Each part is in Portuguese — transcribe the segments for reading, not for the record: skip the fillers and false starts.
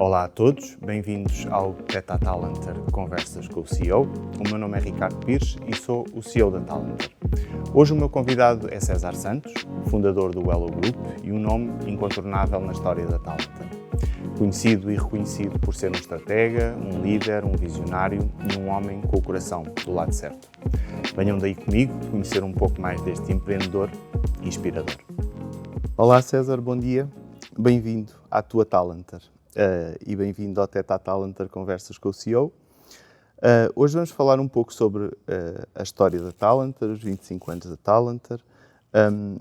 Olá a todos, bem-vindos ao Teta Talentor Conversas com o CEO. O meu nome é Ricardo Pires e sou o CEO da Talentor. Hoje o meu convidado é César Santos, fundador do Elo Group e um nome incontornável na história da Talentor. Conhecido e reconhecido por ser um estratega, um líder, um visionário e um homem com o coração do lado certo. Venham daí comigo conhecer um pouco mais deste empreendedor e inspirador. Olá César, bom dia. Bem-vindo à tua Talentor. E bem-vindo ao Teta Talentor Conversas com o CEO. Hoje vamos falar um pouco sobre a história da Talentor, os 25 anos da Talentor.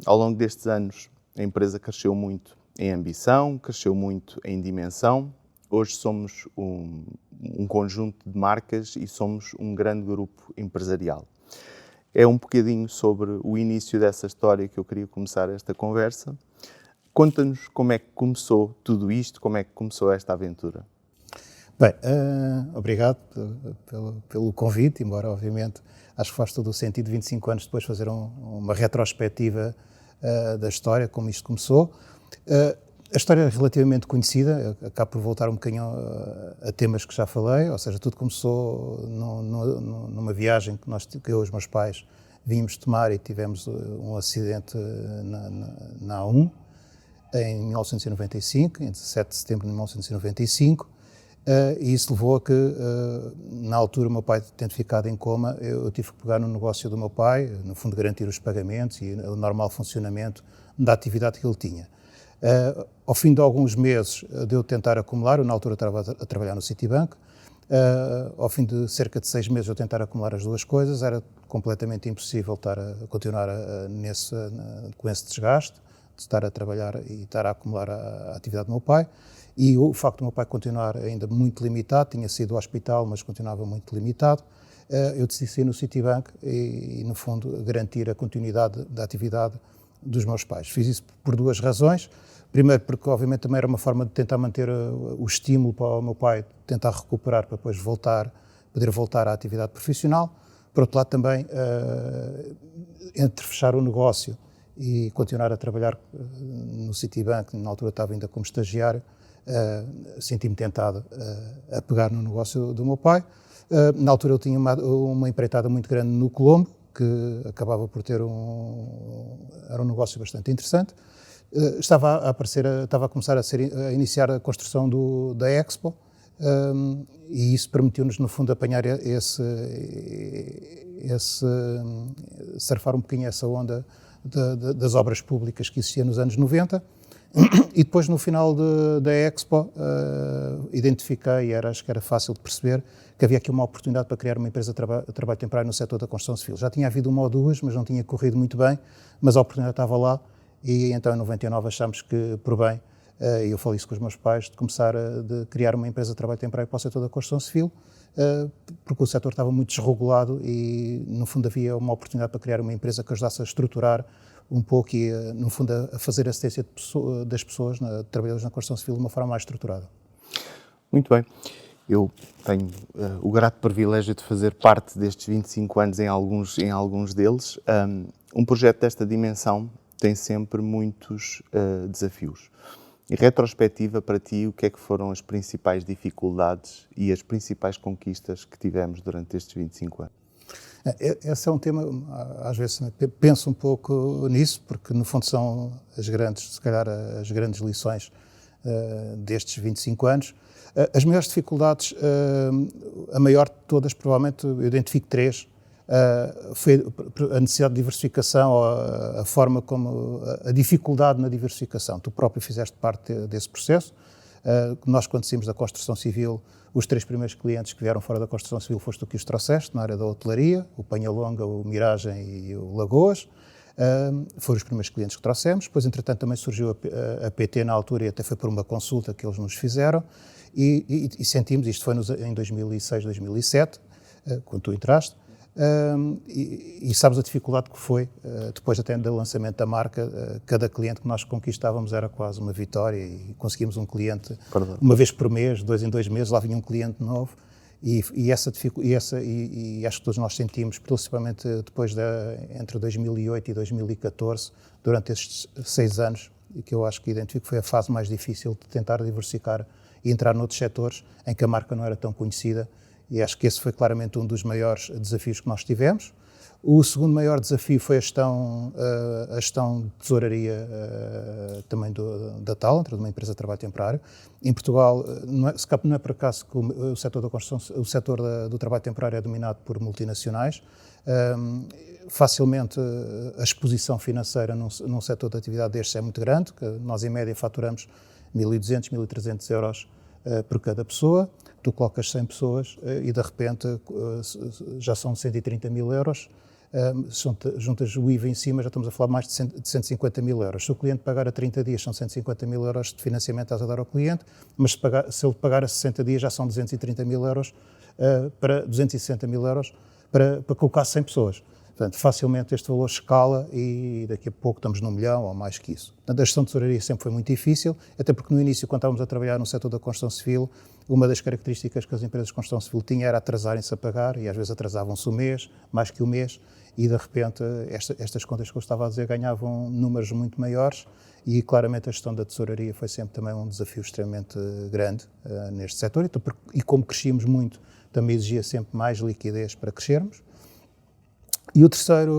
Ao longo destes anos, a empresa cresceu muito em ambição, cresceu muito em dimensão. Hoje somos um conjunto de marcas e somos um grande grupo empresarial. É um bocadinho sobre o início dessa história que eu queria começar esta conversa. Conta-nos como é que começou tudo isto, como é que começou esta aventura. Bem, obrigado pelo convite, embora obviamente acho que faz todo o sentido 25 anos depois fazer uma retrospectiva da história, como isto começou. A história é relativamente conhecida, acabo por voltar um bocadinho a temas que já falei, ou seja, tudo começou numa viagem que eu e os meus pais vínhamos tomar e tivemos um acidente na A1, em 1995, em 17 de setembro de 1995, e isso levou a que, na altura, o meu pai tendo ficado em coma, eu tive que pegar no negócio do meu pai, no fundo garantir os pagamentos e o normal funcionamento da atividade que ele tinha. Ao fim de alguns meses de eu tentar acumular, eu na altura estava a trabalhar no Citibank, ao fim de cerca de 6 meses eu tentar acumular as duas coisas, era completamente impossível estar a continuar com esse desgaste, de estar a trabalhar e estar a acumular a atividade do meu pai, e o facto do meu pai continuar ainda muito limitado, tinha sido ao hospital, mas continuava muito limitado, eu decidi sair no Citibank e, no fundo, garantir a continuidade da atividade dos meus pais. Fiz isso por duas razões. Primeiro, porque obviamente também era uma forma de tentar manter o estímulo para o meu pai tentar recuperar para depois poder voltar à atividade profissional. Por outro lado, também, entre fechar o negócio e continuar a trabalhar no Citibank, na altura estava ainda como estagiário, senti-me tentado a pegar no negócio do meu pai. Na altura eu tinha uma empreitada muito grande no Colombo, que acabava por ter era um negócio bastante interessante. Estava a começar a iniciar a construção da Expo, e isso permitiu-nos, no fundo, apanhar surfar um bocadinho essa onda das obras públicas que existiam nos anos 90, e depois no final da Expo identifiquei, acho que era fácil de perceber, que havia aqui uma oportunidade para criar uma empresa de trabalho temporário no setor da construção civil. Já tinha havido uma ou duas, mas não tinha corrido muito bem, mas a oportunidade estava lá, e então em 99 achámos que, por bem, e eu falei isso com os meus pais, de começar de criar uma empresa de trabalho temporário para o setor da construção civil, porque o setor estava muito desregulado e, no fundo, havia uma oportunidade para criar uma empresa que ajudasse a estruturar um pouco e, no fundo, a fazer assistência das pessoas, trabalhadores na construção civil, de uma forma mais estruturada. Muito bem. Eu tenho o grato privilégio de fazer parte destes 25 anos em alguns deles. Um projeto desta dimensão tem sempre muitos desafios. Em retrospectiva, para ti, o que é que foram as principais dificuldades e as principais conquistas que tivemos durante estes 25 anos? Esse é um tema, às vezes, penso um pouco nisso, porque, no fundo, são se calhar, as grandes lições destes 25 anos. As maiores dificuldades, a maior de todas, provavelmente, eu identifico 3, foi a necessidade de diversificação, ou a forma como, a dificuldade na diversificação. Tu próprio fizeste parte desse processo. Nós, quando saímos da construção civil, os 3 primeiros clientes que vieram fora da construção civil foste tu que os trouxeste, na área da hotelaria, o Penhalonga, o Miragem e o Lagoas. Foram os primeiros clientes que trouxemos. Depois, entretanto, também surgiu a PT na altura, e até foi por uma consulta que eles nos fizeram, e sentimos, isto foi em 2006, 2007, quando tu entraste, e sabes a dificuldade que foi, depois até do lançamento da marca, cada cliente que nós conquistávamos era quase uma vitória, e conseguimos um cliente uma vez por mês, 2 em 2 meses, lá vinha um cliente novo, e acho que todos nós sentimos, principalmente depois entre 2008 e 2014, durante estes 6 anos, que eu acho que identifico foi a fase mais difícil de tentar diversificar e entrar noutros setores em que a marca não era tão conhecida, e acho que esse foi claramente um dos maiores desafios que nós tivemos. O segundo maior desafio foi a gestão de tesouraria também da Talentor, de uma empresa de trabalho temporário. Em Portugal, não é por acaso que o setor da construção, o setor do trabalho temporário é dominado por multinacionais. Facilmente a exposição financeira num setor de atividade destes é muito grande, que nós em média faturamos 1.200, 1.300 euros por cada pessoa. Tu colocas 100 pessoas e de repente já são 130 mil euros. Juntas o IVA em cima, já estamos a falar mais de 150 mil euros. Se o cliente pagar a 30 dias, são 150 mil euros de financiamento a dar ao cliente, mas se ele pagar a 60 dias, já são 230 mil euros para 260 mil euros para colocar 100 pessoas. Portanto, facilmente este valor escala e daqui a pouco estamos num milhão ou mais que isso. A gestão de tesouraria sempre foi muito difícil, até porque no início, quando estávamos a trabalhar no setor da construção civil, uma das características que as empresas de construção civil tinham era atrasarem-se a pagar, e às vezes atrasavam-se um mês, mais que um mês, e de repente estas contas que eu estava a dizer ganhavam números muito maiores, e claramente a gestão da tesouraria foi sempre também um desafio extremamente grande neste setor, e como crescíamos muito, também exigia sempre mais liquidez para crescermos. E a terceira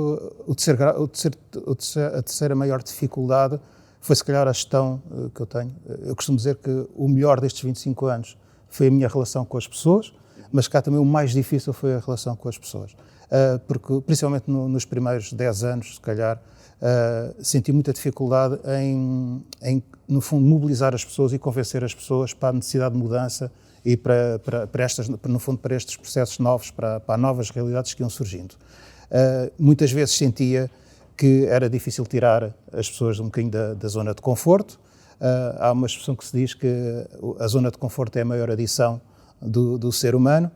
maior dificuldade foi, se calhar, a gestão que eu tenho. Eu costumo dizer que o melhor destes 25 anos foi a minha relação com as pessoas, mas cá também o mais difícil foi a relação com as pessoas. Porque, principalmente nos primeiros 10 anos, se calhar, senti muita dificuldade em, no fundo, mobilizar as pessoas e convencer as pessoas para a necessidade de mudança e para estes processos novos, para novas realidades que iam surgindo. Muitas vezes sentia que era difícil tirar as pessoas um bocadinho da zona de conforto. Há uma expressão que se diz que a zona de conforto é a maior adição do ser humano.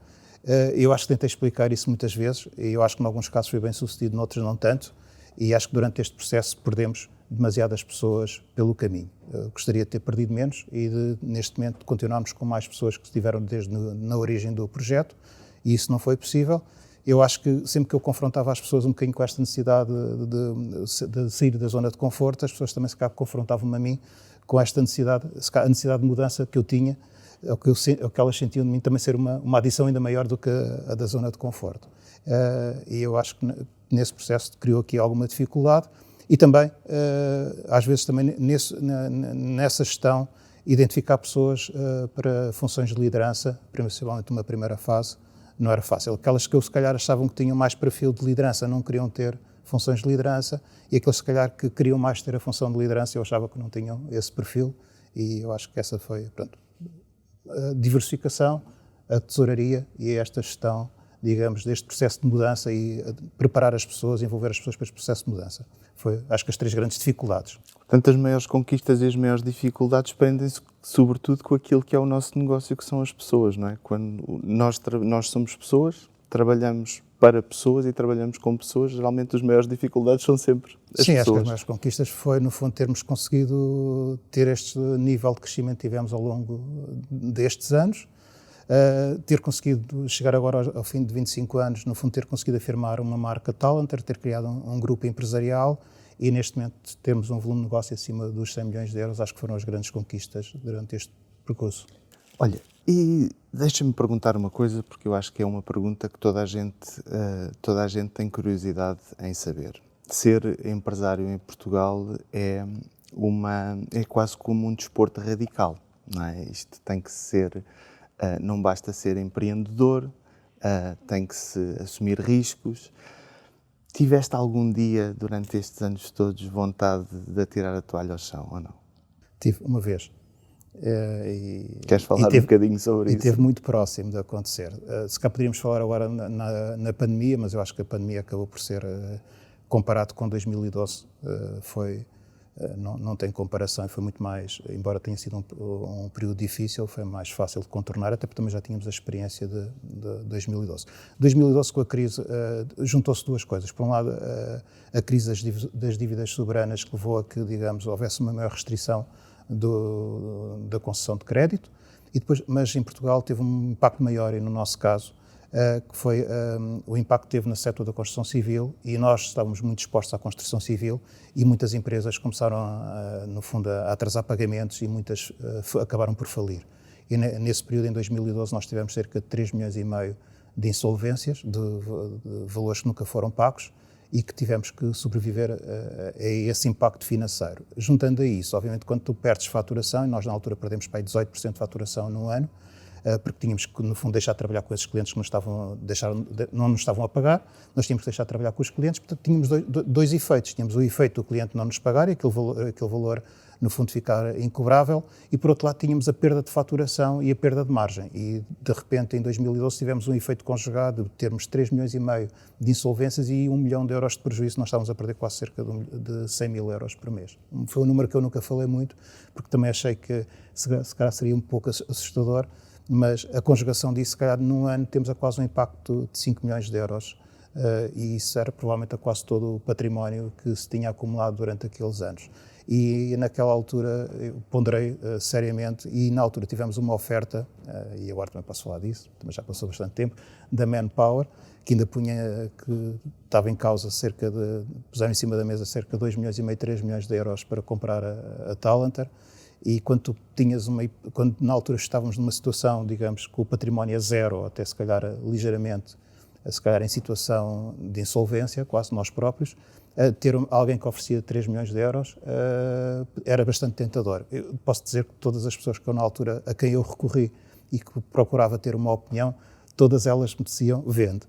Eu acho que tentei explicar isso muitas vezes, e eu acho que em alguns casos foi bem sucedido, noutros não tanto, e acho que durante este processo perdemos demasiadas pessoas pelo caminho. Gostaria de ter perdido menos e neste momento continuarmos com mais pessoas que estiveram desde na origem do projeto, e isso não foi possível. Eu acho que sempre que eu confrontava as pessoas um bocadinho com esta necessidade de sair da zona de conforto, as pessoas também se calhar confrontavam-me a mim com esta necessidade, a necessidade de mudança que eu tinha, o que elas sentiam de mim também ser uma adição ainda maior do que a da zona de conforto. E eu acho que nesse processo criou aqui alguma dificuldade e também, às vezes também nessa gestão, identificar pessoas para funções de liderança, principalmente numa primeira fase, não era fácil. Aquelas que eu se calhar achavam que tinham mais perfil de liderança não queriam ter funções de liderança, e aqueles se calhar que queriam mais ter a função de liderança eu achava que não tinham esse perfil, e eu acho que essa foi, pronto, a diversificação, a tesouraria e esta gestão, digamos, deste processo de mudança e preparar as pessoas, envolver as pessoas para este processo de mudança. Foi, acho que, as três grandes dificuldades. Portanto, as maiores conquistas e as maiores dificuldades prendem-se sobretudo com aquilo que é o nosso negócio, que são as pessoas, não é? Quando nós somos pessoas, trabalhamos para pessoas e trabalhamos com pessoas, geralmente as maiores dificuldades são sempre as pessoas. Sim, acho que as maiores conquistas foi, no fundo, termos conseguido ter este nível de crescimento que tivemos ao longo destes anos, ter conseguido chegar agora ao fim de 25 anos, no fundo, ter conseguido afirmar uma marca Talentor, ter criado um grupo empresarial e, neste momento, termos um volume de negócio acima dos 100 milhões de euros, acho que foram as grandes conquistas durante este percurso. Olha, e deixa-me perguntar uma coisa, porque eu acho que é uma pergunta que toda a gente tem curiosidade em saber. Ser empresário em Portugal é quase como um desporto radical, não é? Isto tem que ser, não basta ser empreendedor, tem que se assumir riscos. Tiveste algum dia, durante estes anos todos, vontade de atirar a toalha ao chão, ou não? Tive, uma vez. Queres falar um bocadinho sobre isso? E esteve muito próximo de acontecer. Se cá poderíamos falar agora na pandemia, mas eu acho que a pandemia acabou por ser, comparado com 2012, não tem comparação, foi muito mais, embora tenha sido um período difícil, foi mais fácil de contornar, até porque também já tínhamos a experiência de 2012. 2012, com a crise, juntou-se duas coisas. Por um lado, a crise das dívidas soberanas, que levou a que, digamos, houvesse uma maior restrição da concessão de crédito, mas em Portugal teve um impacto maior, e no nosso caso, que foi o impacto que teve no setor da construção civil, e nós estávamos muito expostos à construção civil e muitas empresas começaram, no fundo, a atrasar pagamentos e muitas acabaram por falir. e nesse período, em 2012, nós tivemos cerca de 3 milhões e meio de insolvências, de valores que nunca foram pagos, e que tivemos que sobreviver a esse impacto financeiro. Juntando a isso, obviamente, quando tu perdes faturação, e nós na altura perdemos para aí 18% de faturação no ano, porque tínhamos que, no fundo, deixar de trabalhar com esses clientes que não nos estavam a pagar, nós tínhamos que deixar de trabalhar com os clientes, portanto, tínhamos dois efeitos. Tínhamos o efeito do cliente não nos pagar e aquele valor, no fundo, ficar incobrável, e, por outro lado, tínhamos a perda de faturação e a perda de margem. E, de repente, em 2012, tivemos um efeito conjugado de termos 3 milhões e meio de insolvências e 1 milhão de euros de prejuízo. Nós estávamos a perder quase cerca de 100 mil euros por mês. Foi um número que eu nunca falei muito, porque também achei que, se calhar, seria um pouco assustador, mas a conjugação disso, se calhar, num ano temos a quase um impacto de 5 milhões de euros, e isso era provavelmente a quase todo o património que se tinha acumulado durante aqueles anos. E naquela altura eu ponderei seriamente, e na altura tivemos uma oferta, e agora também posso falar disso, também já passou bastante tempo, da Manpower, que ainda que estava em causa puseram em cima da mesa cerca de 2 milhões e meio, 3 milhões de euros para comprar a Talentor. E quando na altura estávamos numa situação, digamos, com o património a zero, ou até se calhar ligeiramente, se calhar em situação de insolvência, quase nós próprios, ter alguém que oferecia 3 milhões de euros era bastante tentador. Eu posso dizer que todas as pessoas que eu, na altura, a quem eu recorri e que procurava ter uma opinião, todas elas me diziam, vende.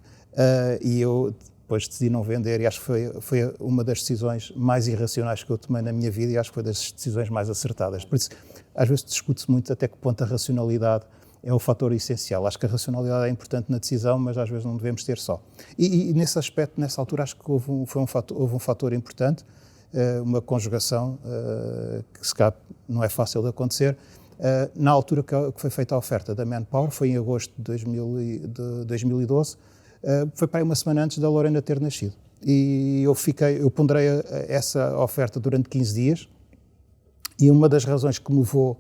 E eu depois decidi não vender, e acho que foi uma das decisões mais irracionais que eu tomei na minha vida, e acho que foi das decisões mais acertadas. Por isso, às vezes discute-se muito até que ponto a racionalidade é o fator essencial. Acho que a racionalidade é importante na decisão, mas às vezes não devemos ter só. E nesse aspecto, nessa altura, acho que houve um fator importante, uma conjugação que se calhar não é fácil de acontecer. Na altura que foi feita a oferta da Manpower, foi em agosto de 2012, foi para aí uma semana antes da Lorena ter nascido. E eu ponderei essa oferta durante 15 dias, e uma das razões que me levou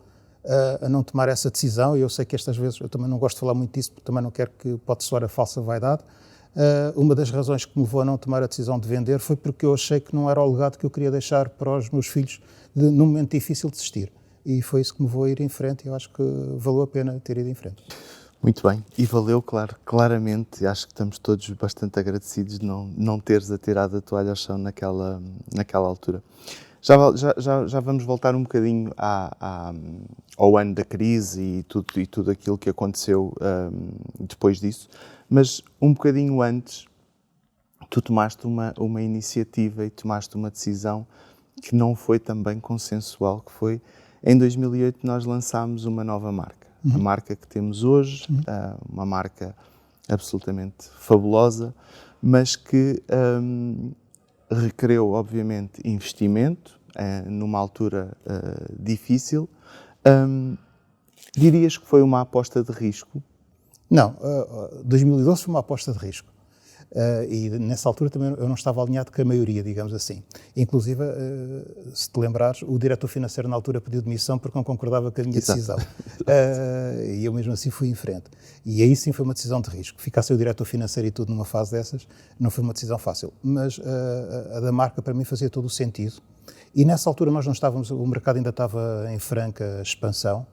a não tomar essa decisão, e eu sei que estas vezes eu também não gosto de falar muito disso, porque também não quero que pode soar a falsa vaidade, uma das razões que me levou a não tomar a decisão de vender foi porque eu achei que não era o legado que eu queria deixar para os meus filhos num momento difícil de existir. E foi isso que me levou a ir em frente, e eu acho que valeu a pena ter ido em frente. Muito bem, e valeu, claramente, acho que estamos todos bastante agradecidos de não teres atirado a toalha ao chão naquela altura. Já vamos voltar um bocadinho ao ano da crise e tudo aquilo que aconteceu depois disso, mas um bocadinho antes tu tomaste uma iniciativa e tomaste uma decisão que não foi também consensual, que foi, em 2008 nós lançámos uma nova marca. A marca que temos hoje, uma marca absolutamente fabulosa, mas que requereu, obviamente, investimento, numa altura difícil. Dirias que foi uma aposta de risco? Não, 2012 foi uma aposta de risco. E nessa altura também eu não estava alinhado com a maioria, digamos assim. Inclusive, se te lembrares, o diretor financeiro na altura pediu demissão porque não concordava com a minha decisão. E eu mesmo assim fui em frente. E aí sim foi uma decisão de risco. Ficar sem o diretor financeiro e tudo numa fase dessas não foi uma decisão fácil. Mas a da marca para mim fazia todo o sentido. E nessa altura nós não estávamos, o mercado ainda estava em franca expansão.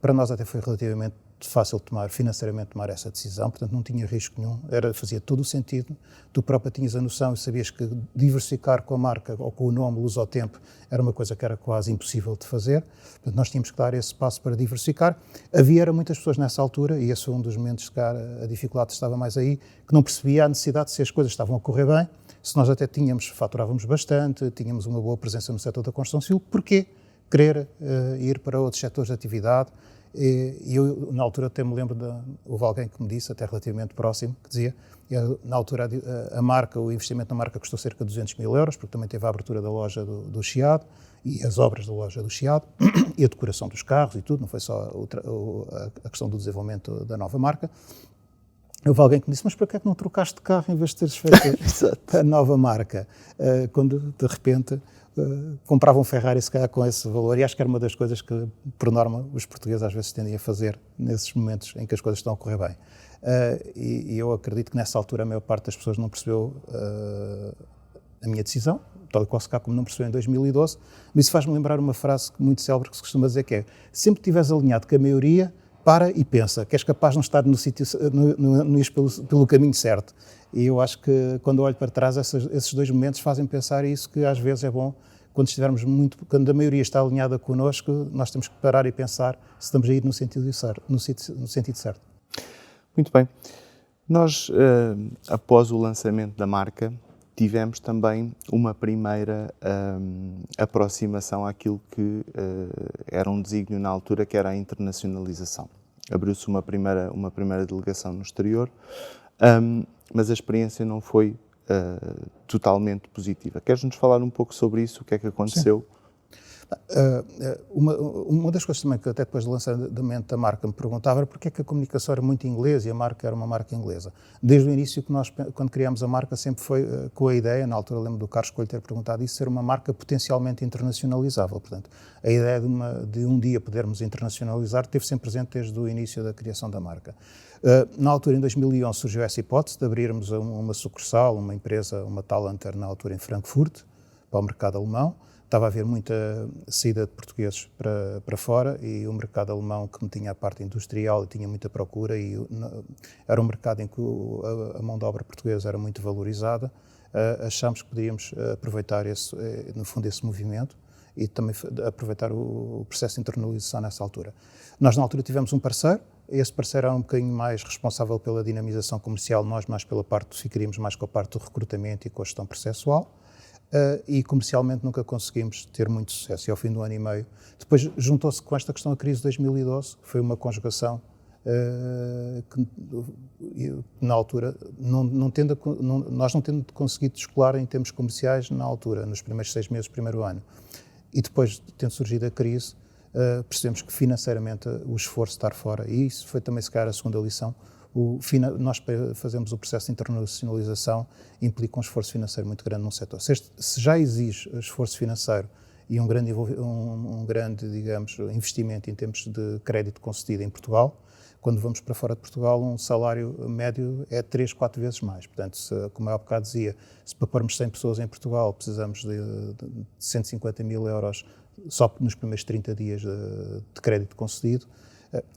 Para nós até foi relativamente fácil financeiramente tomar essa decisão, portanto não tinha risco nenhum, fazia todo o sentido, tu própria tinhas a noção e sabias que diversificar com a marca ou com o nome Luz ao Tempo era uma coisa que era quase impossível de fazer, portanto nós tínhamos que dar esse passo para diversificar. Havia muitas pessoas nessa altura, e esse foi um dos momentos que a dificuldade estava mais aí, que não percebia a necessidade se as coisas estavam a correr bem, se nós até faturávamos bastante, tínhamos uma boa presença no setor da construção civil, porquê querer ir para outros setores de atividade? E eu, na altura, até me lembro houve alguém que me disse, até relativamente próximo, que dizia, na altura o investimento na marca custou cerca de 200 mil euros, porque também teve a abertura da loja do Chiado e as obras da loja do Chiado e a decoração dos carros e tudo, não foi só a questão do desenvolvimento da nova marca. Houve alguém que me disse, mas para que é que não trocaste de carro em vez de teres feito a nova marca? Quando, de repente, compravam um Ferrari, se calhar, com esse valor, e acho que era uma das coisas que, por norma, os portugueses às vezes tendem a fazer nesses momentos em que as coisas estão a correr bem. E eu acredito que nessa altura a maior parte das pessoas não percebeu a minha decisão, tal e qual se cá como não percebeu em 2012, mas isso faz-me lembrar uma frase muito célebre que se costuma dizer que é: sempre que estiveres alinhado com a maioria, para e pensa, que és capaz de não estar no sítio, no ir pelo caminho certo. E eu acho que, quando olho para trás, esses dois momentos fazem pensar isso, que às vezes é bom, quando a maioria está alinhada connosco, nós temos que parar e pensar se estamos a ir no sentido certo. Muito bem. Nós, após o lançamento da marca, tivemos também uma primeira aproximação àquilo que era um desígnio na altura, que era a internacionalização. Abriu-se uma primeira delegação no exterior, mas a experiência não foi totalmente positiva. Queres-nos falar um pouco sobre isso? O que é que aconteceu? Sim. Uma das coisas também que até depois do lançamento da marca me perguntava era porque é que a comunicação era muito inglesa e a marca era uma marca inglesa. Desde o início que nós, quando criámos a marca, sempre foi com a ideia, na altura lembro do Carlos Coelho ter perguntado isso, ser uma marca potencialmente internacionalizável. Portanto, a ideia de um dia podermos internacionalizar teve sempre presente desde o início da criação da marca. Na altura, em 2011, surgiu essa hipótese de abrirmos uma sucursal, uma empresa, uma Talanter, na altura em Frankfurt, para o mercado alemão. Estava a haver muita saída de portugueses para fora e o mercado alemão, que tinha a parte industrial e tinha muita procura, e era um mercado em que a mão de obra portuguesa era muito valorizada. Achámos que podíamos aproveitar no fundo esse movimento e também aproveitar o processo de internalização nessa altura. Nós na altura tivemos um parceiro. Esse parceiro era um bocadinho mais responsável pela dinamização comercial, nós mais pela parte, ficaríamos mais com a parte do recrutamento e com a gestão processual. E comercialmente nunca conseguimos ter muito sucesso. E ao fim de um ano e meio, depois juntou-se com esta questão da crise de 2012, que foi uma conjugação que na altura, nós não tendo conseguido descolar em termos comerciais na altura, nos primeiros 6 meses do primeiro ano. E depois, tendo surgido a crise, percebemos que financeiramente o esforço de estar fora, e isso foi também se calhar a segunda lição, nós fazemos o processo de internacionalização, implica um esforço financeiro muito grande num setor. Se já exige esforço financeiro e um grande, digamos, investimento em termos de crédito concedido em Portugal, quando vamos para fora de Portugal, um salário médio é 3, 4 vezes mais. Portanto, como eu há bocado dizia, se para pormos 100 pessoas em Portugal precisamos de 150 mil euros só nos primeiros 30 dias de crédito concedido,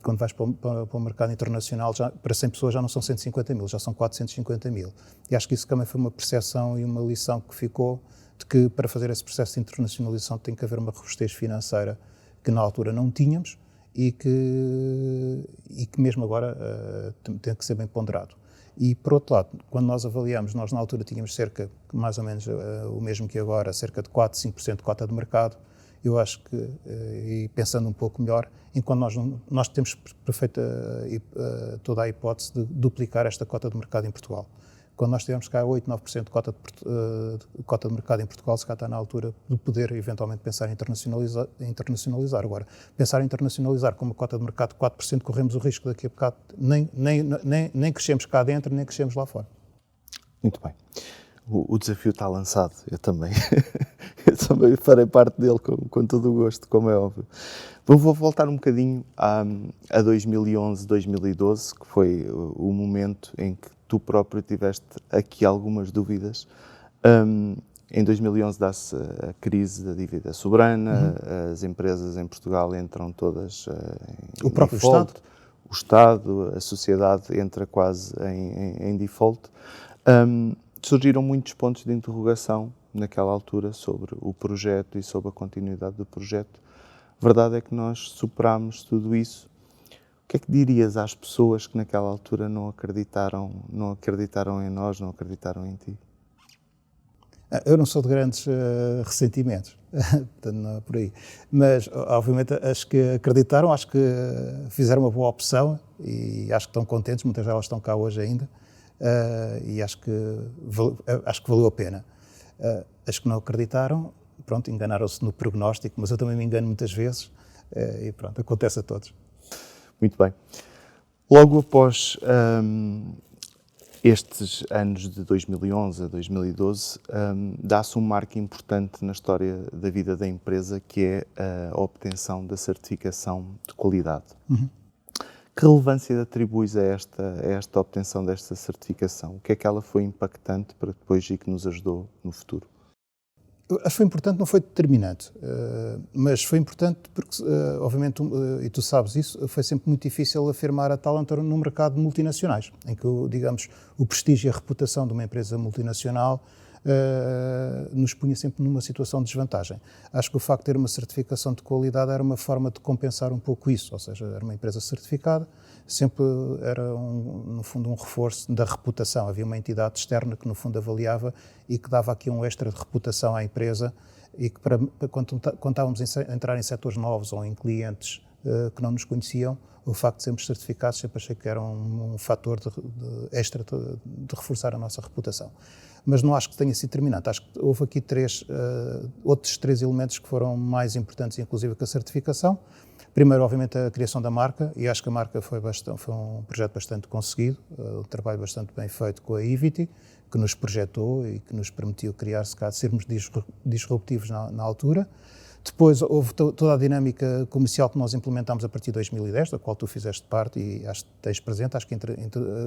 quando vais para o mercado internacional, para 100 pessoas já não são 150 mil, já são 450 mil. E acho que isso também foi uma percepção e uma lição que ficou, de que para fazer esse processo de internacionalização tem que haver uma robustez financeira que na altura não tínhamos e que mesmo agora tem que ser bem ponderado. E, por outro lado, quando nós avaliamos, nós na altura tínhamos cerca, mais ou menos o mesmo que agora, cerca de 4, 5% de cota de mercado. Eu acho que, e pensando um pouco melhor, enquanto nós temos toda a hipótese de duplicar esta cota de mercado em Portugal. Quando nós tivermos cá 8, 9% de cota de mercado em Portugal, se cá está na altura de poder eventualmente pensar em internacionalizar. Agora, pensar em internacionalizar com uma cota de mercado de 4%, corremos o risco daqui a bocado, nem crescemos cá dentro, nem crescemos lá fora. Muito bem. O desafio está lançado, eu também farei parte dele com todo o gosto, como é óbvio. Vou voltar um bocadinho a 2011, 2012, que foi o momento em que tu próprio tiveste aqui algumas dúvidas. Em 2011 dá-se a crise da dívida soberana, as empresas em Portugal entram todas em o próprio default, Estado. O Estado, a sociedade entra quase em default. Surgiram muitos pontos de interrogação naquela altura sobre o projeto e sobre a continuidade do projeto. A verdade é que nós superámos tudo isso. O que é que dirias às pessoas que naquela altura não acreditaram em nós, não acreditaram em ti? Eu não sou de grandes ressentimentos, portanto não é por aí. Mas, obviamente, as que acreditaram, acho que fizeram uma boa opção e acho que estão contentes, muitas delas estão cá hoje ainda. E acho que valeu a pena. As que não acreditaram, pronto, enganaram-se no prognóstico, mas eu também me engano muitas vezes e pronto, acontece a todos. Muito bem. Logo após estes anos de 2011 a 2012, dá-se um marco importante na história da vida da empresa, que é a obtenção da certificação de qualidade. Que relevância atribuis a esta obtenção desta certificação? O que é que ela foi impactante para depois e que nos ajudou no futuro? Acho que foi importante, não foi determinante, mas foi importante porque, obviamente, e tu sabes isso, foi sempre muito difícil afirmar a Talentor no mercado de multinacionais, em que, digamos, o prestígio e a reputação de uma empresa multinacional nos punha sempre numa situação de desvantagem. Acho que o facto de ter uma certificação de qualidade era uma forma de compensar um pouco isso, ou seja, era uma empresa certificada, sempre era, no fundo, um reforço da reputação. Havia uma entidade externa que, no fundo, avaliava e que dava aqui um extra de reputação à empresa e que, quando estávamos a entrar em setores novos ou em clientes que não nos conheciam, o facto de sermos certificados sempre achei que era um fator de extra de reforçar a nossa reputação. Mas não acho que tenha sido determinante. Acho que houve aqui outros três elementos que foram mais importantes, inclusive, que a certificação. Primeiro, obviamente, a criação da marca, e acho que a marca foi um projeto bastante conseguido, um trabalho bastante bem feito com a Ivity, que nos projetou e que nos permitiu criar, se calhar, sermos disruptivos na altura. Depois houve toda a dinâmica comercial que nós implementámos a partir de 2010, da qual tu fizeste parte e acho que tens presente. Acho que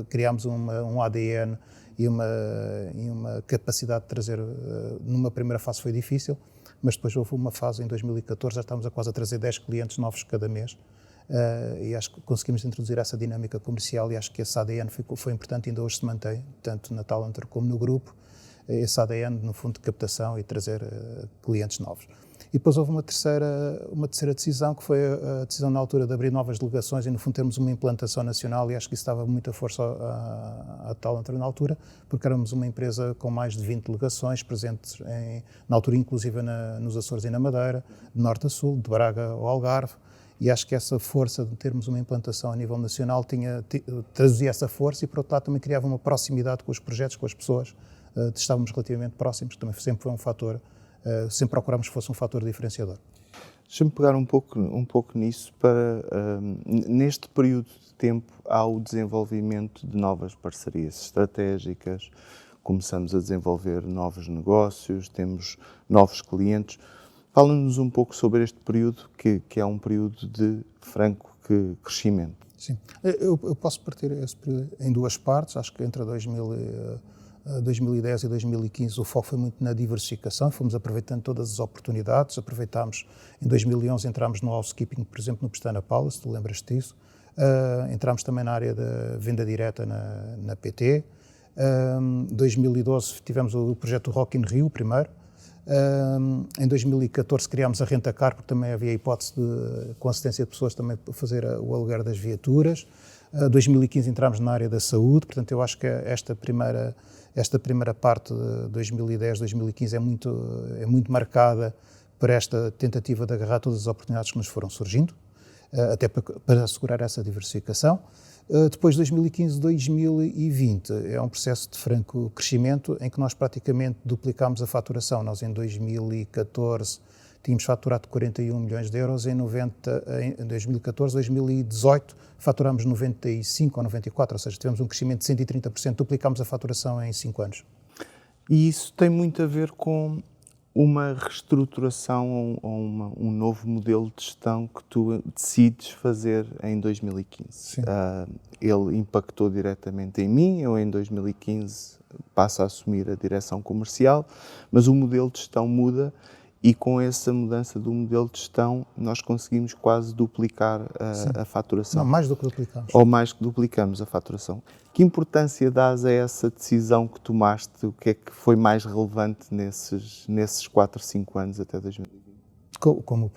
criámos um ADN e uma capacidade de trazer, numa primeira fase foi difícil, mas depois houve uma fase em 2014, já estávamos a quase a trazer 10 clientes novos cada mês, e acho que conseguimos introduzir essa dinâmica comercial e acho que esse ADN foi importante e ainda hoje se mantém, tanto na Talentor como no grupo, esse ADN, no fundo, de captação e trazer clientes novos. E depois houve uma terceira decisão, que foi a decisão na altura de abrir novas delegações e, no fundo, termos uma implantação nacional, e acho que isso dava muita força à Talentor na altura, porque éramos uma empresa com mais de 20 delegações presentes, na altura, inclusive nos Açores e na Madeira, de norte a sul, de Braga ao Algarve, e acho que essa força de termos uma implantação a nível nacional traduzia essa força e, por outro lado, também criava uma proximidade com os projetos, com as pessoas, estávamos relativamente próximos, que também sempre foi um fator. Sempre procurámos que fosse um fator diferenciador. Deixa-me pegar um pouco nisso neste período de tempo há o desenvolvimento de novas parcerias estratégicas, começamos a desenvolver novos negócios, temos novos clientes. Fala-nos um pouco sobre este período que é um período de franco crescimento. Sim, eu posso partir esse período em duas partes. Acho que entre 2010 e 2015 o foco foi muito na diversificação, fomos aproveitando todas as oportunidades, aproveitámos, em 2011 entramos no housekeeping, por exemplo, no Pestana Palace, tu lembras-te disso, entramos também na área da venda direta na PT, em 2012 tivemos o projeto Rock in Rio, primeiro, em 2014 criámos a Rentacar, porque também havia a hipótese de, com assistência de pessoas, também fazer o aluguer das viaturas. 2015 entramos na área da saúde, portanto eu acho que esta primeira parte de 2010, 2015 é muito marcada por esta tentativa de agarrar todas as oportunidades que nos foram surgindo, até para assegurar essa diversificação. Depois de 2015, 2020 é um processo de franco crescimento em que nós praticamente duplicámos a faturação. Nós em 2014 tínhamos faturado 41 milhões de euros, em 2014, 2018 faturámos 95 ou 94, ou seja, tivemos um crescimento de 130%, duplicámos a faturação em 5 anos. E isso tem muito a ver com uma reestruturação ou um novo modelo de gestão que tu decides fazer em 2015. Ele impactou diretamente em mim, eu em 2015 passo a assumir a direção comercial, mas o modelo de gestão muda e com essa mudança do modelo de gestão nós conseguimos quase duplicar a faturação. Não, mais do que duplicamos. Ou mais que duplicamos a faturação. Que importância dás a essa decisão que tomaste? O que é que foi mais relevante nesses 4, 5 anos até 2020? Como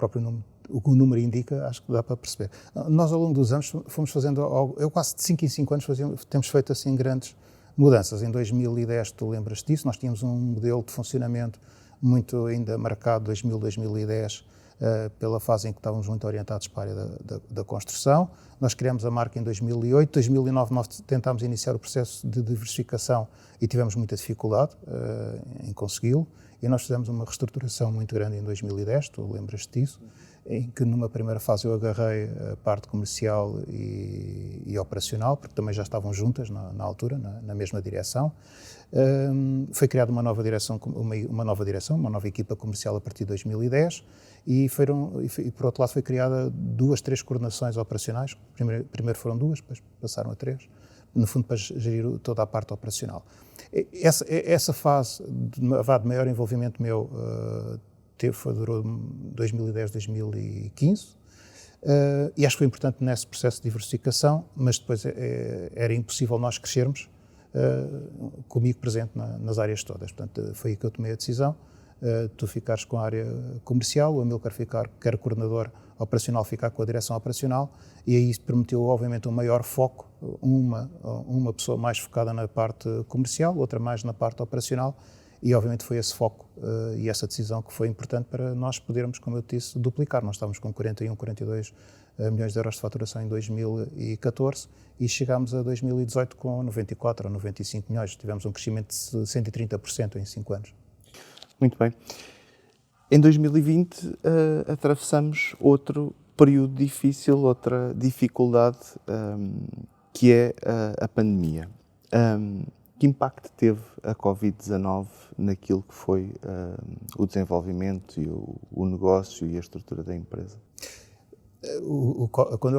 o número indica, acho que dá para perceber. Nós, ao longo dos anos, fomos fazendo eu quase de 5 em 5 anos temos feito assim grandes mudanças. Em 2010, tu lembras disso, nós tínhamos um modelo de funcionamento muito ainda marcado, 2010, pela fase em que estávamos muito orientados para a área da construção. Nós criamos a marca em 2008, 2009 nós tentámos iniciar o processo de diversificação e tivemos muita dificuldade em consegui-lo, e nós fizemos uma reestruturação muito grande em 2010, tu lembras-te disso, em que numa primeira fase eu agarrei a parte comercial e operacional, porque também já estavam juntas na altura, na mesma direção. Foi criada uma nova direção, uma nova equipa comercial a partir de 2010 e por outro lado foi criada 2, 3 coordenações operacionais. Primeiro foram 2, depois passaram a 3. no fundo para gerir toda a parte operacional. Essa fase de maior envolvimento meu durou 2010, 2015, e acho que foi importante nesse processo de diversificação, mas depois era impossível nós crescermos comigo presente nas áreas todas. Portanto, foi aí que eu tomei a decisão. Tu ficares com a área comercial, o Amilcar ficar, que era coordenador operacional, ficar com a direção operacional, e aí isso permitiu, obviamente, um maior foco, uma pessoa mais focada na parte comercial, outra mais na parte operacional, e obviamente foi esse foco e essa decisão que foi importante para nós podermos, como eu disse, duplicar. Nós estávamos com 41, 42 milhões de euros de faturação em 2014 e chegámos a 2018 com 94 ou 95 milhões. Tivemos um crescimento de 130% em 5 anos. Muito bem. Em 2020 atravessamos outro período difícil, outra dificuldade, que é a pandemia. Que impacto teve a Covid-19 naquilo que foi o desenvolvimento e o negócio e a estrutura da empresa? Quando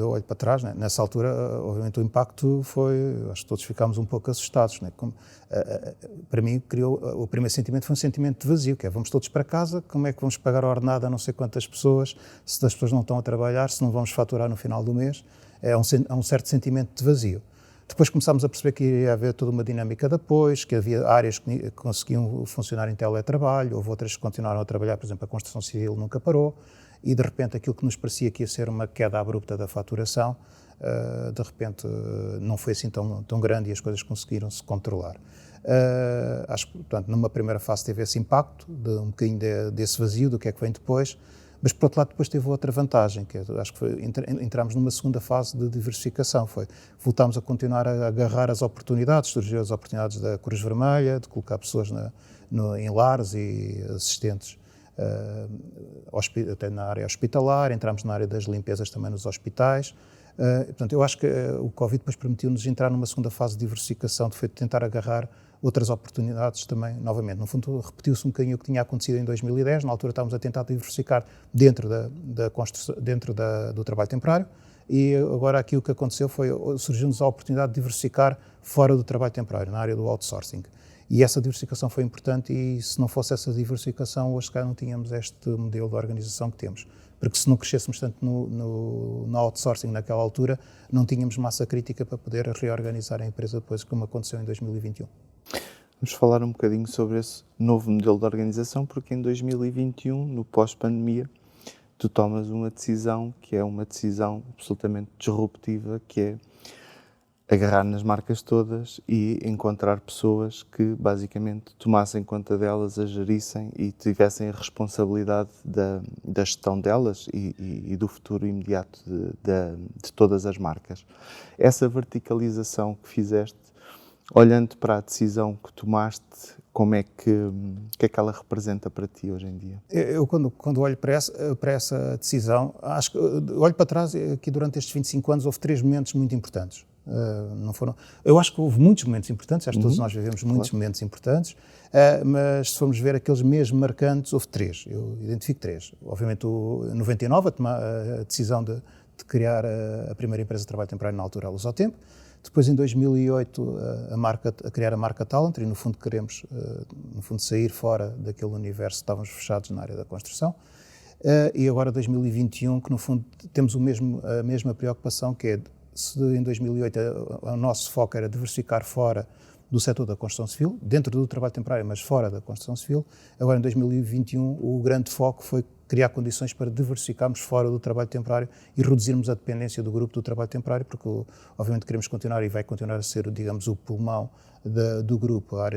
eu olho para trás, né, nessa altura, obviamente o impacto foi, acho que todos ficámos um pouco assustados, né? Para mim, o primeiro sentimento foi um sentimento de vazio, que é vamos todos para casa, como é que vamos pagar a ordenada a não sei quantas pessoas, se as pessoas não estão a trabalhar, se não vamos faturar no final do mês, é um certo sentimento de vazio. Depois começámos a perceber que iria haver toda uma dinâmica de apoios, que havia áreas que conseguiam funcionar em teletrabalho, houve outras que continuaram a trabalhar, por exemplo, a construção civil nunca parou, e de repente aquilo que nos parecia que ia ser uma queda abrupta da faturação, de repente não foi assim tão grande e as coisas conseguiram-se controlar. Acho que, portanto, numa primeira fase teve esse impacto, um bocadinho desse vazio, do que é que vem depois, mas por outro lado depois teve outra vantagem, que acho que foi, entramos numa segunda fase de diversificação, voltámos a continuar a agarrar as oportunidades, surgiram as oportunidades da Cruz Vermelha, de colocar pessoas em lares e assistentes, até na área hospitalar, entramos na área das limpezas também nos hospitais. Portanto, eu acho que o Covid depois permitiu-nos entrar numa segunda fase de diversificação, de tentar agarrar outras oportunidades também, novamente. No fundo, repetiu-se um bocadinho o que tinha acontecido em 2010, na altura estávamos a tentar diversificar dentro da construção, do trabalho temporário, e agora aqui o que aconteceu foi, surgiu-nos a oportunidade de diversificar fora do trabalho temporário, na área do outsourcing. E essa diversificação foi importante e se não fosse essa diversificação, hoje se calhar não tínhamos este modelo de organização que temos. Porque se não crescêssemos tanto no outsourcing naquela altura, não tínhamos massa crítica para poder reorganizar a empresa depois, como aconteceu em 2021. Vamos falar um bocadinho sobre esse novo modelo de organização, porque em 2021, no pós-pandemia, tu tomas uma decisão que é uma decisão absolutamente disruptiva, que é agarrar nas marcas todas e encontrar pessoas que basicamente tomassem conta delas, a gerissem e tivessem a responsabilidade da gestão delas e do futuro imediato de todas as marcas. Essa verticalização que fizeste, olhando para a decisão que tomaste, como é que ela representa para ti hoje em dia? Eu quando olho para essa decisão, acho que olho para trás, que durante estes 25 anos houve 3 momentos muito importantes. Eu acho que houve muitos momentos importantes, acho que todos nós vivemos muitos momentos importantes, mas se formos ver aqueles mesmo marcantes, houve 3, eu identifico 3. Obviamente, em 99, a decisão de criar a primeira empresa de trabalho temporário na altura, a Luz ao Tempo. Depois, em 2008, a criar a marca Talent, e no fundo queremos sair fora daquele universo, estávamos fechados na área da construção. E agora 2021, que no fundo temos a mesma preocupação, que é, se em 2008 o nosso foco era diversificar fora do setor da construção civil, dentro do trabalho temporário, mas fora da construção civil, agora em 2021 o grande foco foi criar condições para diversificarmos fora do trabalho temporário e reduzirmos a dependência do grupo do trabalho temporário, porque obviamente queremos continuar e vai continuar a ser, digamos, o pulmão do grupo, a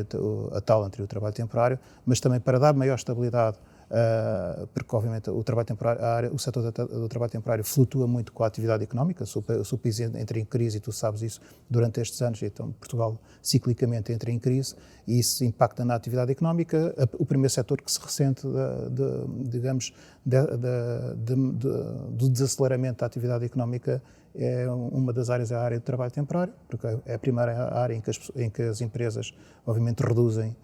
Talent e o trabalho temporário, mas também para dar maior estabilidade, porque obviamente o setor do trabalho temporário flutua muito com a atividade económica. Se o país entra em crise, e tu sabes isso, durante estes anos, então Portugal ciclicamente entra em crise e isso impacta na atividade económica. O primeiro setor que se ressente do desaceleramento da atividade económica é uma das áreas, a área do trabalho temporário, porque é a primeira área em que as empresas obviamente reduzem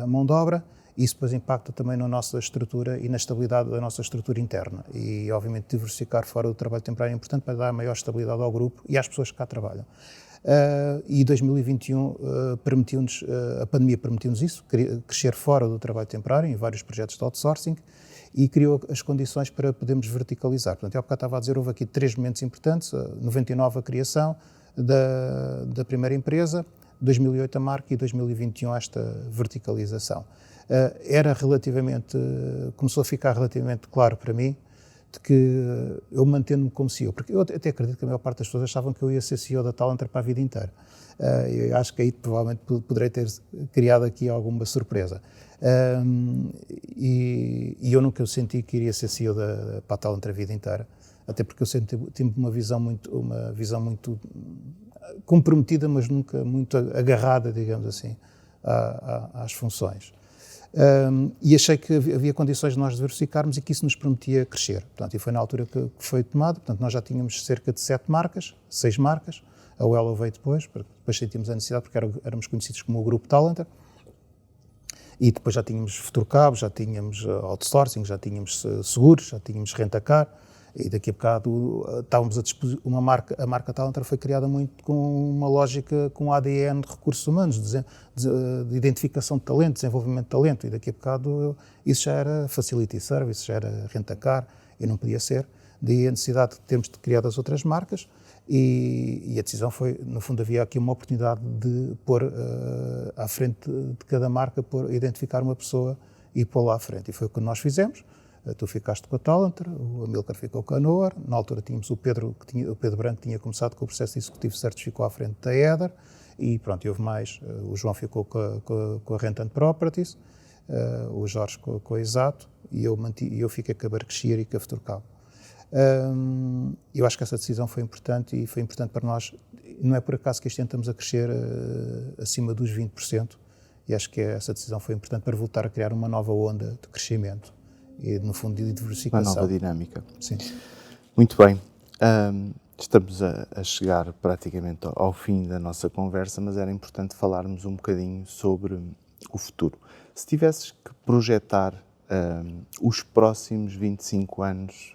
a mão de obra. Isso depois impacta também na nossa estrutura e na estabilidade da nossa estrutura interna. E, obviamente, diversificar fora do trabalho temporário é importante para dar maior estabilidade ao grupo e às pessoas que cá trabalham. E 2021 permitiu-nos, a pandemia permitiu-nos isso, crescer fora do trabalho temporário em vários projetos de outsourcing e criou as condições para podermos verticalizar. Portanto, eu há bocado estava a dizer, houve aqui 3 momentos importantes, 99 a criação da primeira empresa, 2008 a marca e 2021 esta verticalização. Começou a ficar relativamente claro para mim de que eu mantendo-me como CEO, porque eu até acredito que a maior parte das pessoas achavam que eu ia ser CEO da Talentor para a vida inteira. Eu acho que aí provavelmente poderei ter criado aqui alguma surpresa. E eu nunca senti que iria ser CEO para a Talentor a vida inteira, até porque eu sempre tive uma visão muito comprometida, mas nunca muito agarrada, digamos assim, às funções. E achei que havia condições de nós diversificarmos e que isso nos permitia crescer. Portanto, e foi na altura que foi tomado. Portanto, nós já tínhamos cerca de 6 marcas, a Wello veio depois sentimos a necessidade, porque éramos conhecidos como o Grupo Talentor, e depois já tínhamos Futurcabo, já tínhamos outsourcing, já tínhamos seguros, já tínhamos rentacar, e daqui a bocado estávamos a dispor a marca Talentor foi criada muito com uma lógica, com ADN de recursos humanos, de identificação de talento, desenvolvimento de talento, e daqui a bocado isso já era facility service, já era rentacar, e não podia ser. Daí a necessidade de termos criado as outras marcas, e a decisão foi, no fundo, havia aqui uma oportunidade de pôr à frente de cada marca, identificar uma pessoa e pô-la à frente, e foi o que nós fizemos. Tu ficaste com a Talentor, o Amilcar ficou com a Noor, na altura tínhamos o Pedro Branco, que tinha começado com o processo executivo certo, ficou à frente da Eder, e pronto, houve mais, o João ficou com a Rent and Properties, o Jorge com a Exato, e eu fiquei com a Berkshire e com a Futurcabo. Eu acho que essa decisão foi importante, e foi importante para nós. Não é por acaso que este ano estamos a crescer acima dos 20%, e acho que essa decisão foi importante para voltar a criar uma nova onda de crescimento e, no fundo, de diversificação. Uma nova dinâmica. Sim. Muito bem. Estamos a chegar praticamente ao fim da nossa conversa, mas era importante falarmos um bocadinho sobre o futuro. Se tivesses que projetar os próximos 25 anos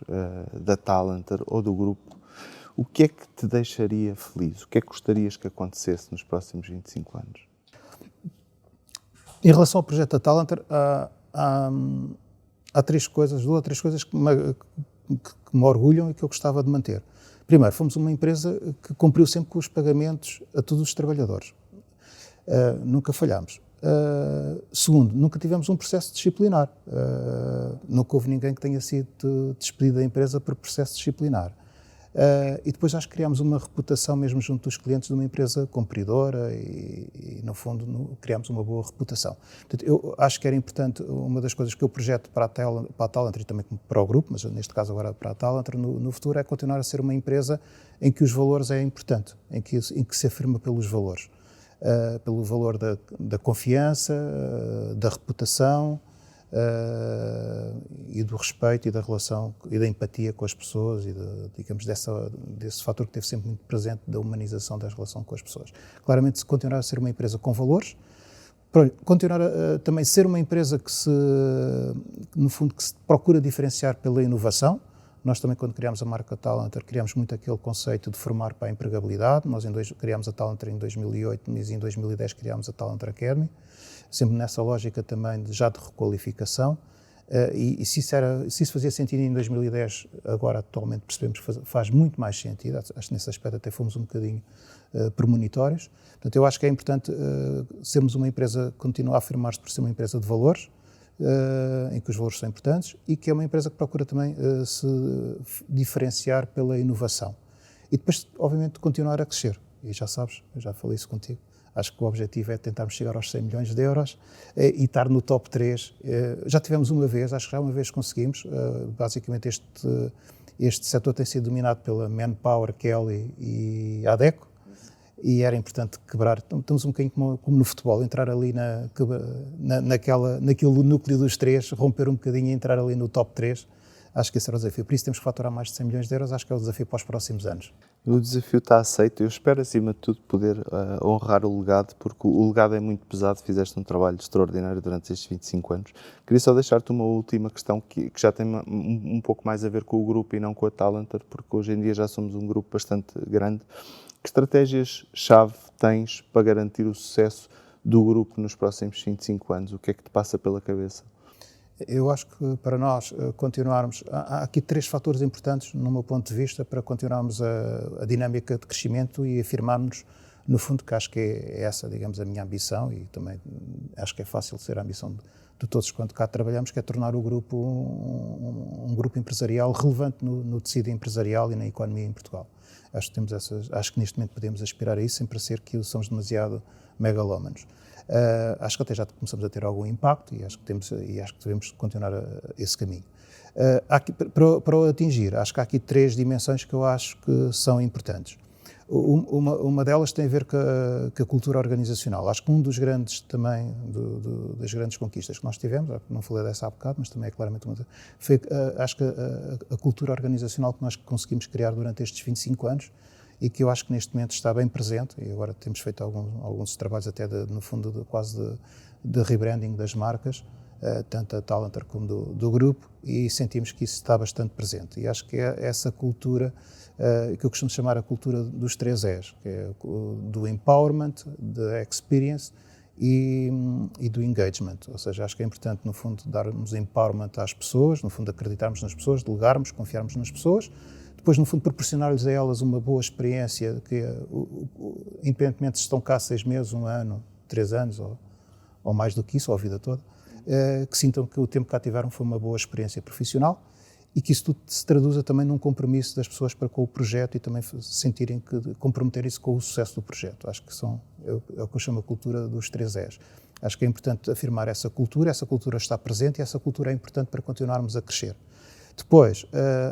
da Talentor ou do grupo, o que é que te deixaria feliz? O que é que gostarias que acontecesse nos próximos 25 anos? Em relação ao projeto da Talentor, há duas ou três coisas que me orgulham e que eu gostava de manter. Primeiro, fomos uma empresa que cumpriu sempre com os pagamentos a todos os trabalhadores. Nunca falhámos. Segundo, nunca tivemos um processo disciplinar. Nunca houve ninguém que tenha sido despedido da empresa por processo disciplinar. E depois acho que criámos uma reputação mesmo junto dos clientes de uma empresa cumpridora e no fundo, criámos uma boa reputação. Portanto, eu acho que era importante, uma das coisas que eu projeto para a Talentor e também para o grupo, mas neste caso agora para a Talentor, no futuro, é continuar a ser uma empresa em que os valores é importante, em que se afirma pelos valores. Pelo valor da confiança, da reputação, e do respeito e da relação e da empatia com as pessoas e, digamos, desse fator que esteve sempre muito presente da humanização da relação com as pessoas. Claramente, se continuar a ser uma empresa com valores, continuar a também ser uma empresa que no fundo, que se procura diferenciar pela inovação. Nós também, quando criámos a marca Talentor, criámos muito aquele conceito de formar para a empregabilidade. Nós criámos a Talentor em 2008, mas em 2010 criámos a Talentor Academy, sempre nessa lógica também já de requalificação. E se isso fazia sentido em 2010, agora atualmente percebemos que faz muito mais sentido. Acho que nesse aspecto até fomos um bocadinho premonitórios. Portanto, eu acho que é importante sermos uma empresa, continuar a afirmar-se por ser uma empresa de valores, em que os valores são importantes e que é uma empresa que procura também se diferenciar pela inovação. E depois, obviamente, continuar a crescer. E já sabes, eu já falei isso contigo, acho que o objetivo é tentarmos chegar aos 100 milhões de euros e estar no top 3. Já tivemos uma vez, acho que já uma vez conseguimos. Basicamente este setor tem sido dominado pela Manpower, Kelly e Adecco. E era importante quebrar, estamos um bocadinho como no futebol, entrar ali naquele núcleo dos 3, romper um bocadinho e entrar ali no top 3. Acho que esse era o desafio. Por isso temos que faturar mais de 100 milhões de euros, acho que é o desafio para os próximos anos. O desafio está aceito. Eu espero, acima de tudo, poder honrar o legado, porque o legado é muito pesado. Fizeste um trabalho extraordinário durante estes 25 anos. Queria só deixar-te uma última questão que já tem um pouco mais a ver com o grupo e não com a Talentor, porque hoje em dia já somos um grupo bastante grande. Que estratégias-chave tens para garantir o sucesso do grupo nos próximos 25 anos? O que é que te passa pela cabeça? Eu acho que para nós continuarmos, há aqui 3 fatores importantes, no meu ponto de vista, para continuarmos a dinâmica de crescimento e afirmarmos, no fundo, que acho que é essa, digamos, a minha ambição, e também acho que é fácil ser a ambição de todos quando cá trabalhamos, que é tornar o grupo um grupo empresarial relevante no tecido empresarial e na economia em Portugal. Acho que neste momento podemos aspirar a isso, sem parecer que somos demasiado megalómanos. Acho que até já começamos a ter algum impacto e acho que devemos continuar esse caminho. Para o atingir, acho que há aqui 3 dimensões que eu acho que são importantes. Uma delas tem a ver com a cultura organizacional. Acho que um dos grandes também, das grandes conquistas que nós tivemos, não falei dessa há bocado, mas também é claramente uma, foi acho que a cultura organizacional que nós conseguimos criar durante estes 25 anos e que eu acho que neste momento está bem presente, e agora temos feito alguns trabalhos até no fundo quase de rebranding das marcas, tanto a Talentor como do grupo, e sentimos que isso está bastante presente. E acho que é essa cultura que eu costumo chamar a cultura dos 3 E's, que é do empowerment, da experience e do engagement. Ou seja, acho que é importante, no fundo, darmos empowerment às pessoas, no fundo, acreditarmos nas pessoas, delegarmos, confiarmos nas pessoas, depois, no fundo, proporcionar-lhes a elas uma boa experiência, que independentemente se estão cá 6 meses, 1 ano, 3 anos, ou mais do que isso, ou a vida toda, que sintam que o tempo que cá tiveram foi uma boa experiência profissional e que isso tudo se traduza também num compromisso das pessoas para com o projeto e também sentirem que comprometerem-se com o sucesso do projeto. Acho que é o que eu chamo a cultura dos 3 E's. Acho que é importante afirmar essa cultura está presente e essa cultura é importante para continuarmos a crescer. Depois,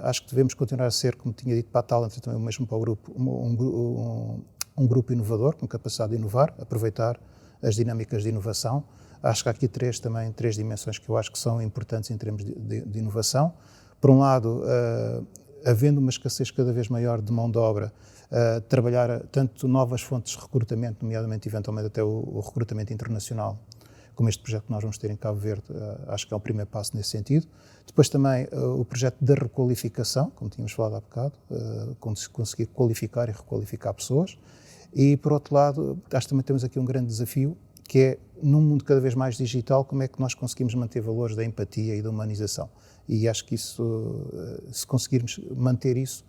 acho que devemos continuar a ser, como tinha dito para a Talentor, também mesmo para o grupo, um grupo inovador, com capacidade de inovar, aproveitar as dinâmicas de inovação. Acho que há aqui 3 dimensões que eu acho que são importantes em termos de inovação. Por um lado, havendo uma escassez cada vez maior de mão de obra, trabalhar tanto novas fontes de recrutamento, nomeadamente, eventualmente, até o recrutamento internacional, como este projeto que nós vamos ter em Cabo Verde, acho que é o primeiro passo nesse sentido. Depois também o projeto da requalificação, como tínhamos falado há bocado, conseguir qualificar e requalificar pessoas. E, por outro lado, acho que também temos aqui um grande desafio, que é, num mundo cada vez mais digital, como é que nós conseguimos manter valores da empatia e da humanização. E acho que isso, se conseguirmos manter isso,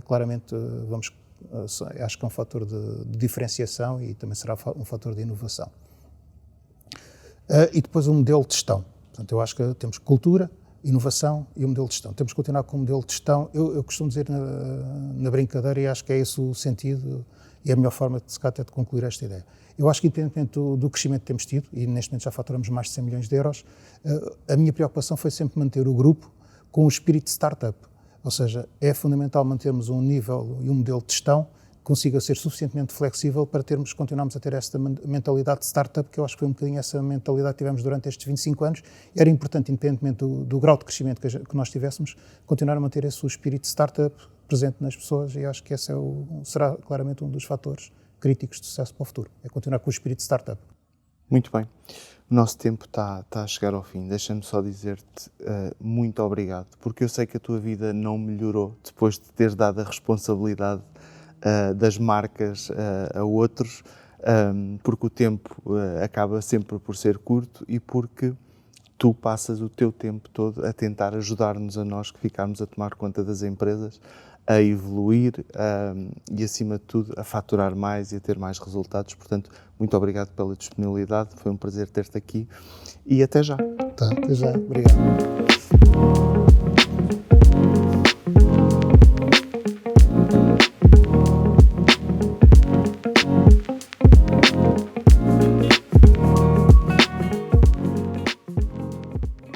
claramente acho que é um fator de diferenciação e também será um fator de inovação. E depois o modelo de gestão. Portanto, eu acho que temos cultura, inovação e o modelo de gestão. Temos que continuar com o modelo de gestão. Eu costumo dizer na brincadeira, e acho que é esse o sentido e a melhor forma até de concluir esta ideia. Eu acho que, independentemente do crescimento que temos tido, e neste momento já faturamos mais de 100 milhões de euros, a minha preocupação foi sempre manter o grupo com o espírito de startup. Ou seja, é fundamental mantermos um nível e um modelo de gestão que consiga ser suficientemente flexível para continuarmos a ter esta mentalidade de startup, que eu acho que foi um bocadinho essa mentalidade que tivemos durante estes 25 anos. Era importante, independentemente do grau de crescimento que nós tivéssemos, continuar a manter esse espírito de startup presente nas pessoas, e acho que esse será claramente um dos fatores críticos de sucesso para o futuro, é continuar com o espírito de startup. Muito bem. O nosso tempo está a chegar ao fim. Deixa-me só dizer-te muito obrigado, porque eu sei que a tua vida não melhorou depois de teres dado a responsabilidade das marcas a outros, porque o tempo acaba sempre por ser curto e porque tu passas o teu tempo todo a tentar ajudar-nos a nós que ficarmos a tomar conta das empresas, a evoluir e, acima de tudo, a faturar mais e a ter mais resultados. Portanto, muito obrigado pela disponibilidade, foi um prazer ter-te aqui e até já. Tá, até já. Obrigado.